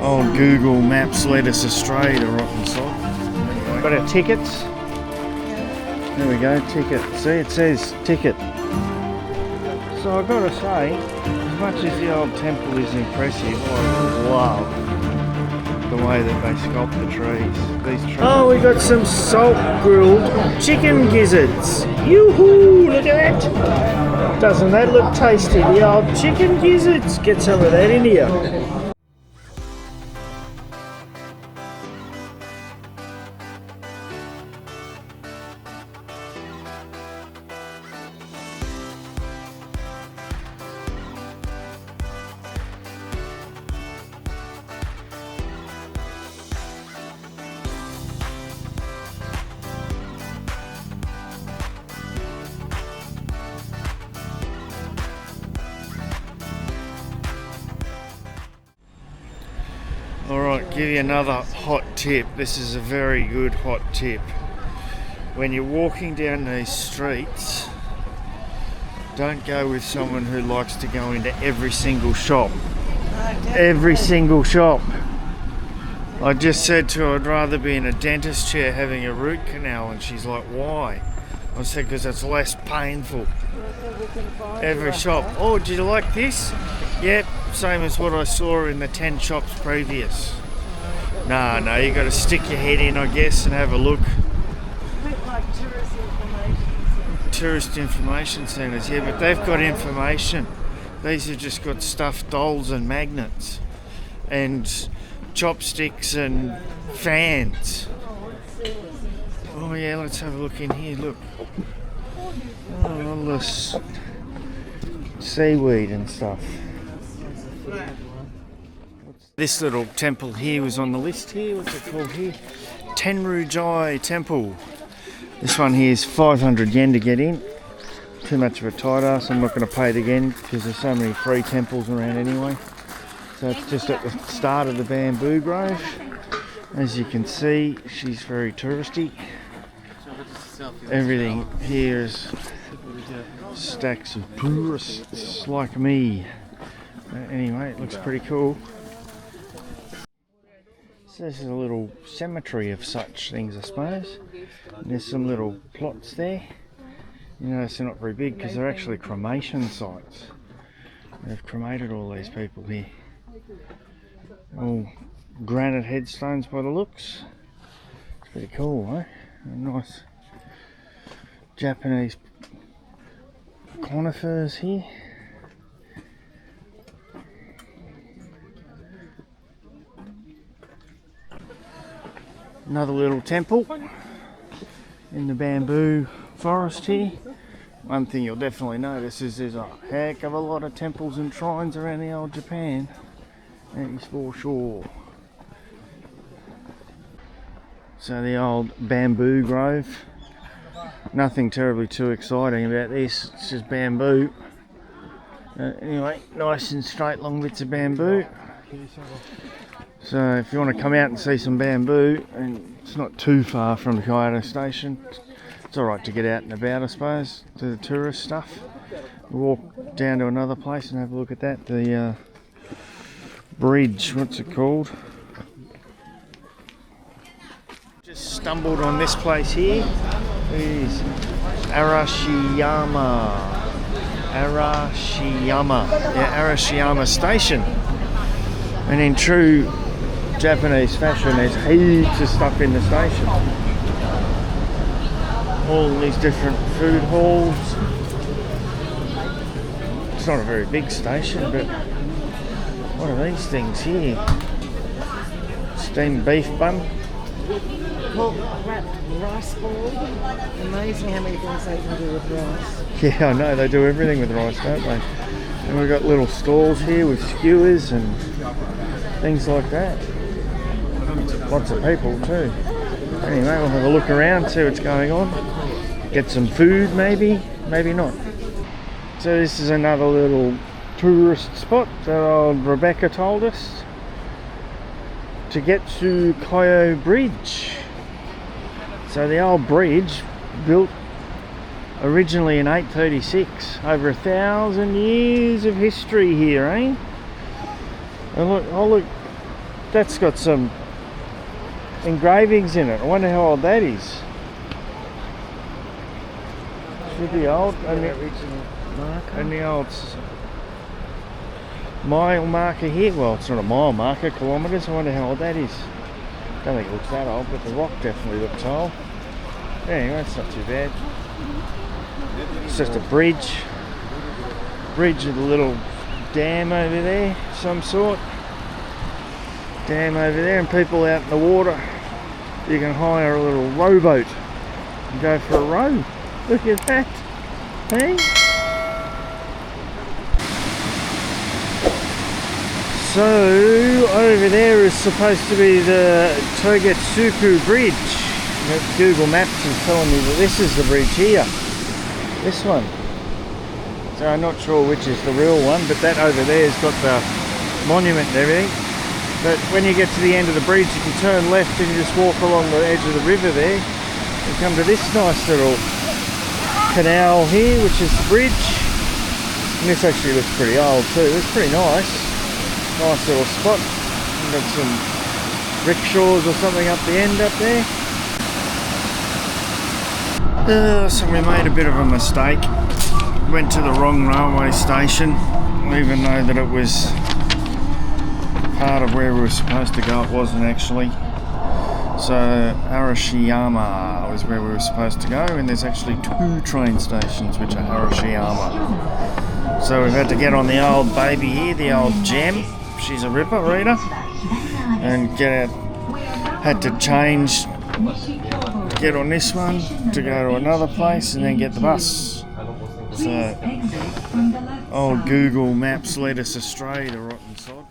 Old Google Maps led us astray to rotten salt. Got our tickets. There we go, ticket. See, it says ticket. So I've got to say, as much as the old temple is impressive, I love the way that they sculpt the trees. These trees. Oh, we got some salt grilled chicken gizzards. Yoo-hoo! Look at that! Doesn't that look tasty? The old chicken gizzards. Get some of that in here. Alright, give you another hot tip. This is a very good hot tip. When you're walking down these streets, don't go with someone who likes to go into every single shop. Every single shop. I just said to her I'd rather be in a dentist chair having a root canal, and she's like, why? I said, because it's less painful. Every shop. Oh, did you like this? Yep, same as what I saw in the 10 shops previous. No, you got to stick your head in, I guess, and have a look. A bit like tourist information centres, yeah, but they've got information. These have just got stuffed dolls and magnets and chopsticks and fans. Oh yeah, let's have a look in here, look. Oh, all this seaweed and stuff. This little temple here was on the list here. What's it called here? Tenrujai Temple. This one here is 500 yen to get in. Too much of a tight ass. I'm not going to pay it again because there's so many free temples around anyway. So it's just at the start of the bamboo grove. As you can see, she's very touristy. Everything here is stacks of tourists like me. Anyway, it looks pretty cool. So this is a little cemetery of such things, I suppose. And there's some little plots there. You notice they're not very big because they're actually cremation sites. They've cremated all these people here. All granite headstones by the looks. It's pretty cool, eh? A nice Japanese conifers here. Another little temple in the bamboo forest here. One thing you'll definitely notice is there's a heck of a lot of temples and shrines around the old Japan. That is for sure. So the old bamboo grove. Nothing terribly too exciting about this, it's just bamboo. Anyway, nice and straight long bits of bamboo. So if you want to come out and see some bamboo, and it's not too far from the Kyoto station, it's alright to get out and about, I suppose, to the tourist stuff. We'll walk down to another place and have a look at that, the bridge, what's it called? Just stumbled on this place here. It is Arashiyama Station. And in true Japanese fashion, there's heaps of stuff in the station. All these different food halls. It's not a very big station, but what are these things here? Steamed beef bun. pork wrapped rice ball. Amazing how many things they can do with rice. Yeah, I know, they do everything with rice, don't they? And we've got little stalls here with skewers and things like that. Lots of people too. Anyway, we'll have a look around, see what's going on. Get some food maybe, maybe not. So this is another little tourist spot that old Rebecca told us. To get to Kyoto Bridge. So the old bridge, built originally in 836, over 1,000 years of history here, eh? And look, oh look, that's got some engravings in it. I wonder how old that is. Should be old. And the old mile marker here. Well, it's not a mile marker, kilometres. I wonder how old that is. Don't think it looks that old, but the rock definitely looks old. Anyway, it's not too bad. It's just a bridge. Bridge with a little dam over there, some sort. Dam over there, and people out in the water. You can hire a little rowboat and go for a row. Look at that, hey? So over there is supposed to be the Togetsuku Bridge. Google Maps is telling me that this is the bridge here. This one. So I'm not sure which is the real one, but that over there has got the monument and everything. But when you get to the end of the bridge, you can turn left and you just walk along the edge of the river there and come to this nice little canal here, which is the bridge. And this actually looks pretty old too. It's pretty nice. Nice little spot. We've got some rickshaws or something up the end up there. So we made a bit of a mistake. Went to the wrong railway station, even though that it was part of where we were supposed to go. It wasn't actually. So Arashiyama was where we were supposed to go, and there's actually 2 train stations which are Arashiyama. So we've had to get on the old baby here, the old Gem. She's a ripper reader, and had to change, get on this one to go to another place, and then get the bus. So old Google Maps led us astray, the rotten sod.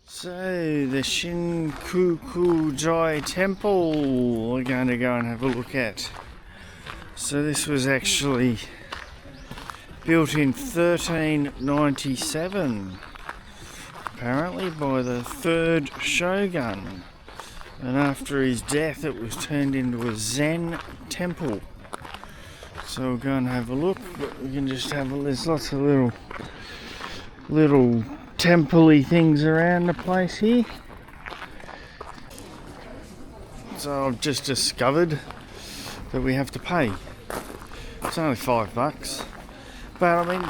So the Shinkuku-ji Temple we're going to go and have a look at. So this was actually built in 1397, apparently by the 3rd shogun, and after his death it was turned into a Zen temple. So we'll go and have a look, but we can just have there's lots of little temple-y things around the place here. So I've just discovered that we have to pay. It's only $5, but I mean,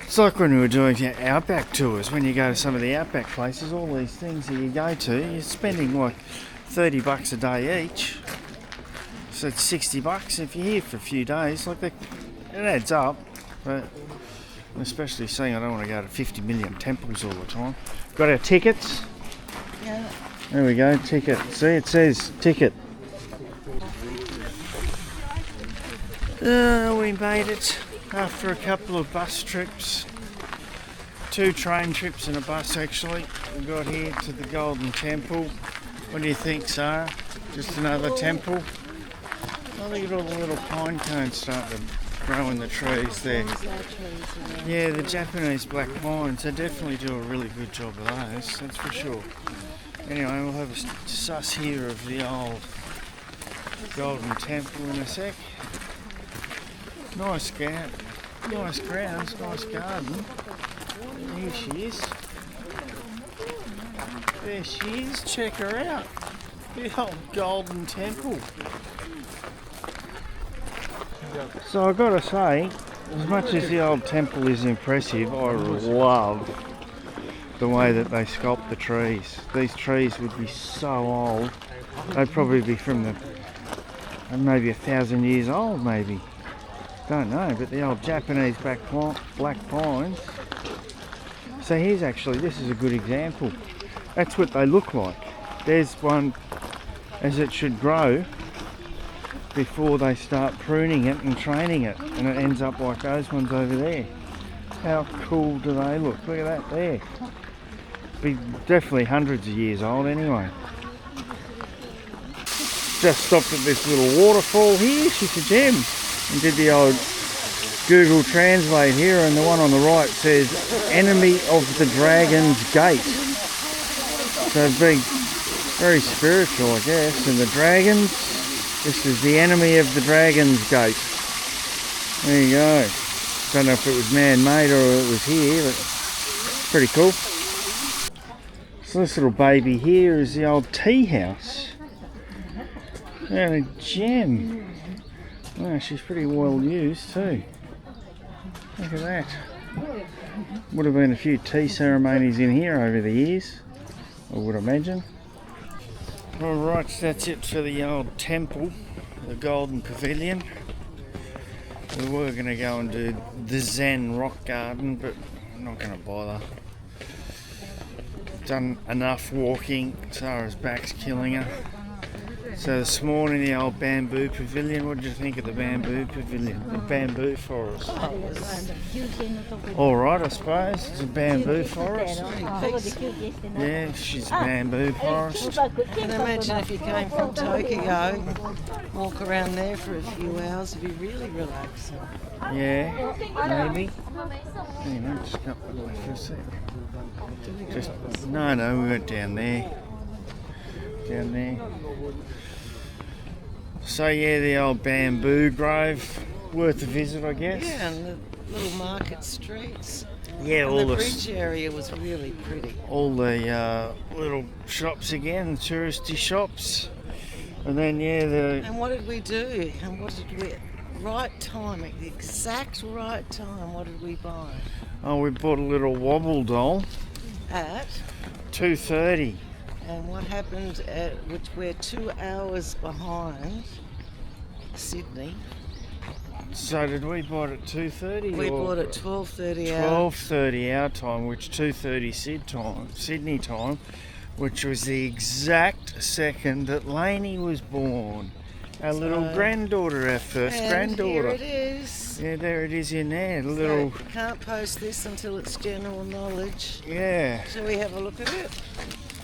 it's like when we were doing outback tours. When you go to some of the outback places, all these things that you go to, you're spending like $30 a day each. So it's $60 if you're here for a few days. Like it adds up, but especially seeing I don't want to go to 50 million temples all the time. Got our tickets. Yeah. There we go, ticket. See, it says ticket. We made it after a couple of bus trips. 2 train trips and a bus actually. We got here to the Golden Temple. What do you think, Sarah? Just another temple? Oh, look at all the little pine cones starting to grow in the trees there. Yeah, the Japanese black pines, they definitely do a really good job of those, that's for sure. Anyway, we'll have a suss here of the old Golden Temple in a sec. Nice grounds, nice garden. Here she is. There she is, check her out. The old Golden Temple. So I've got to say, as much as the old temple is impressive, I love the way that they sculpt the trees. These trees would be so old. They'd probably be from maybe 1,000 years old, maybe. Don't know, but the old Japanese black pines. So here's this is a good example. That's what they look like. There's one as it should grow before they start pruning it and training it, and it ends up like those ones over there. How cool do they look? Look at that there. Be definitely hundreds of years old anyway. Just stopped at this little waterfall here. She's a gem. And did the old Google Translate here, and the one on the right says Enemy of the Dragon's Gate. So being very spiritual, I guess. And the dragons, this is the enemy of the Dragon's Gate. There you go. Don't know if it was man-made or it was here, but pretty cool. So this little baby here is the old tea house. And a gem. Wow, she's pretty well used too. Look at that. Would have been a few tea ceremonies in here over the years, I would imagine. Alright, so that's it for the old temple, the Golden Pavilion. We were going to go and do the Zen Rock Garden, but I'm not going to bother. Done enough walking, Sarah's back's killing her. So this morning, the old bamboo pavilion. What did you think of the bamboo pavilion? The bamboo forest? All right, I suppose. It's a bamboo forest. Yeah, she's a bamboo forest. And imagine if you came from Tokyo, walk around there for a few hours, it'd be really relaxing. Yeah, maybe. Hang on, just come away for a sec. No, we went down there. Down there. So yeah, the old bamboo grove, worth a visit, I guess. Yeah, and the little market streets. Yeah, and all the the bridge area was really pretty. all the little shops again, touristy shops, and then yeah, And what did we do? And what did we? Right time, at the exact right time. What did we buy? we bought a little wobble doll, At. 2:30. And what happened at which we're 2 hours behind Sydney. So did we buy it at 2:30? We bought it 12:30 hour. 12:30 our time, which 2:30 Sydney time, which was the exact second that Lainey was born. Our little granddaughter, our first granddaughter. Here it is. Yeah, there it is in there. So Little. can't post this until it's general knowledge. Yeah. Shall we have a look at it?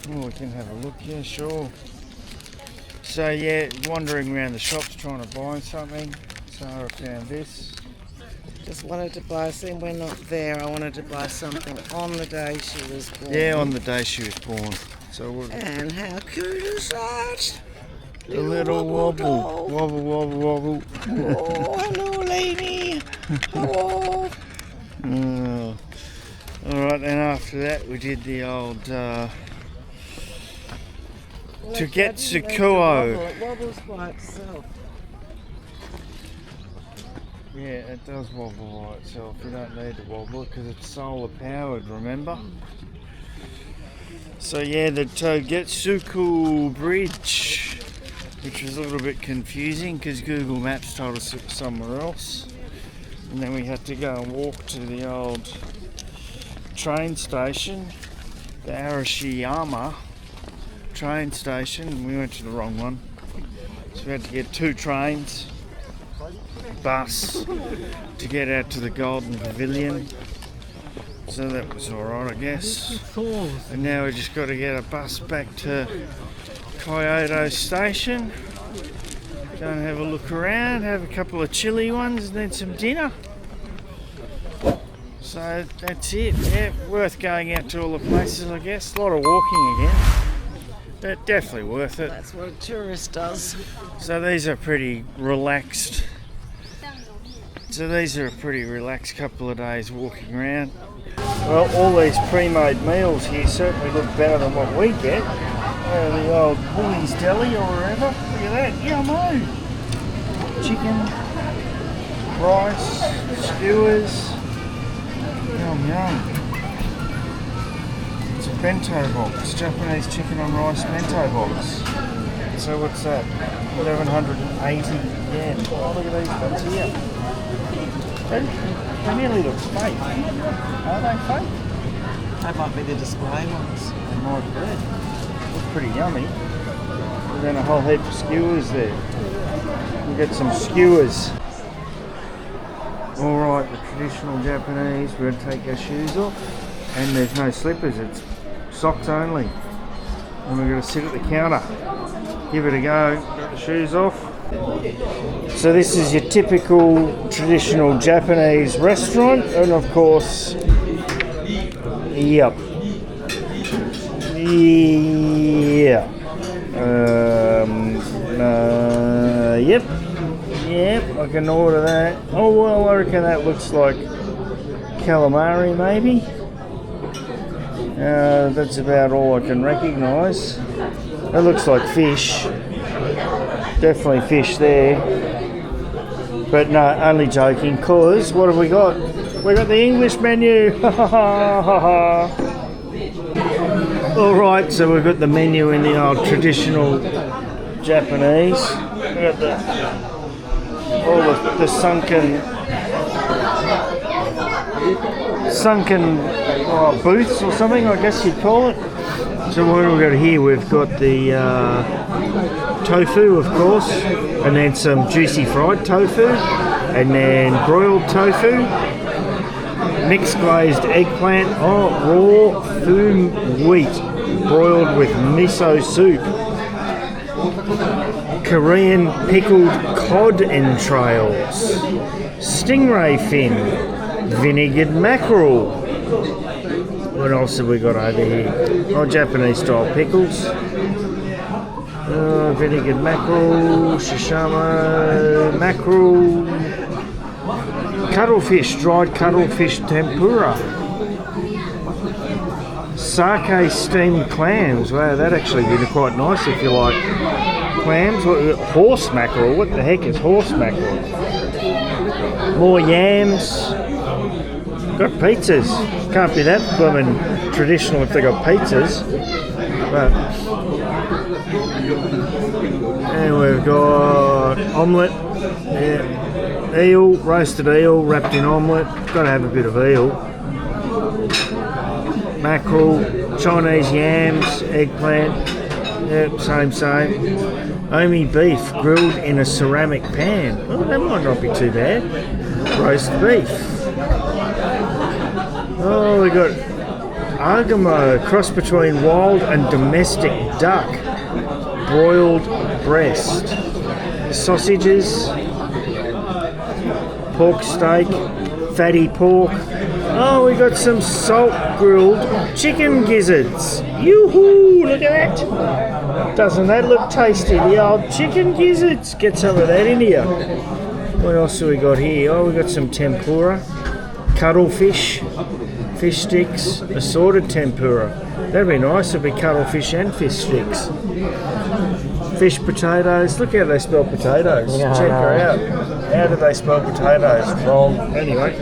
Oh, we can have a look. Yeah, sure. So yeah, wandering around the shops trying to buy something. So I found this. Just wanted to buy something. We're not there. I wanted to buy something on the day she was born. Yeah, on the day she was born. So what? And how cute is that? A little wobble, wobble, wobble, wobble. Oh, hello, lady. Hello. Oh. All right, then after that we did the old Tugetsukuo. It wobbles by itself. Yeah, it does wobble by itself. You don't need to wobble because it's solar powered, remember? So yeah, the Togetsuku Bridge, which was a little bit confusing because Google Maps told us it was somewhere else. And then we had to go and walk to the old train station, the Arashiyama train station. We went to the wrong one. So we had to get 2 trains, bus, to get out to the Golden Pavilion. So that was alright, I guess. And now we just got to get a bus back to Kyoto station. Go and have a look around, have a couple of chilly ones and then some dinner. So that's it. Yeah, worth going out to all the places, I guess. A lot of walking again. But definitely worth it. That's what a tourist does. So these are pretty relaxed. So these are a pretty relaxed couple of days walking around. Well, all these pre-made meals here certainly look better than what we get. The old Woolies Deli or wherever. Look at that. Yummo! Chicken, rice, skewers. Yum yum. It's a bento box. Japanese chicken and rice bento box. So what's that? 1180 yen. Oh, look at these ones here. They nearly look fake. Are they fake? They might be the display ones. They might be. Look pretty yummy. And then a whole heap of skewers there. We'll get some skewers. Alright, the traditional Japanese, we're going to take our shoes off. And there's no slippers, it's socks only. And we're going to sit at the counter. Give it a go, get the shoes off. So this is your typical traditional Japanese restaurant, and of course, yep. Yep, I can order that. Oh well, I reckon that looks like calamari maybe. That's about all I can recognise. It looks like fish. Definitely fish there. But no, only joking, cause what have we got? We got the English menu. Alright, so we've got the menu in the old traditional Japanese. We've got all the sunken booths or something, I guess you'd call it. So what have we got here? We've got the tofu, of course, and then some juicy fried tofu, and then broiled tofu, mixed glazed eggplant, raw fume wheat, broiled with miso soup, Korean pickled cod entrails, stingray fin, vinegared mackerel. What else have we got over here? Japanese style pickles. Vinegared mackerel, shishamo, mackerel, cuttlefish, dried cuttlefish tempura, sake steamed clams. Wow, that'd actually be quite nice if you like clams. Horse mackerel, what the heck is horse mackerel? More yams. Got pizzas. Can't be that blooming traditional if they got pizzas. But, and we've got omelette. Yeah. Eel, roasted eel wrapped in omelette. Got to have a bit of eel. Mackerel, Chinese yams, eggplant. Yep, same. Omi beef grilled in a ceramic pan. Oh, that might not be too bad. Roast beef. Oh, we got agamo, cross between wild and domestic duck, broiled breast, sausages, pork steak, fatty pork. Oh, we got some salt grilled chicken gizzards. Yoo-hoo, look at that. Doesn't that look tasty? The old chicken gizzards. Get some of that in here. What else have we got here? Oh, we got some tempura, cuttlefish, fish sticks, assorted tempura. That'd be nice. It'd be cuttlefish and fish sticks. Fish potatoes. Look how they spell potatoes. Yeah, check her out. How do they spell potatoes? Wrong. Anyway.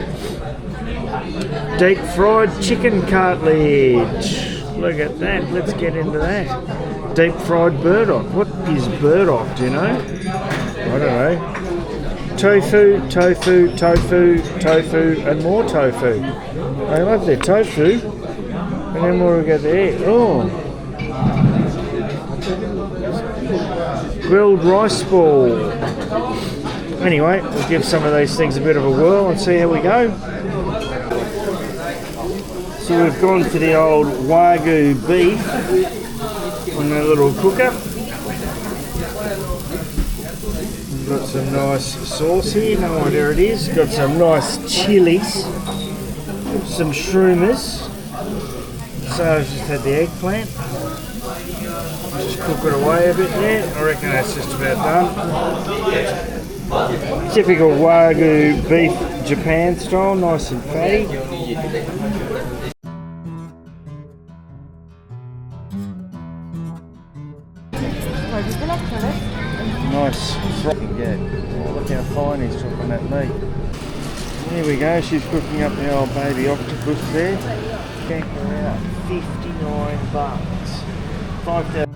Deep fried chicken cartilage. Look at that. Let's get into that. Deep fried burdock. What is burdock? Do you know? I don't know. Tofu, and more tofu. I love their tofu. And then what do we got there? Oh. Grilled rice ball. Anyway, we'll give some of these things a bit of a whirl and see how we go. So we've gone for the old Wagyu beef on that little cooker. Got some nice sauce here, no idea it is. Got some nice chilies, some shroomers. So I've just had the eggplant. Just cook it away a bit there. I reckon that's just about done. Typical Wagyu beef Japan style, nice and fatty. Nice fucking good. Oh, look how fine he's chopping that meat. There we go, she's cooking up the old baby octopus there. Check her out, $59. 5,000.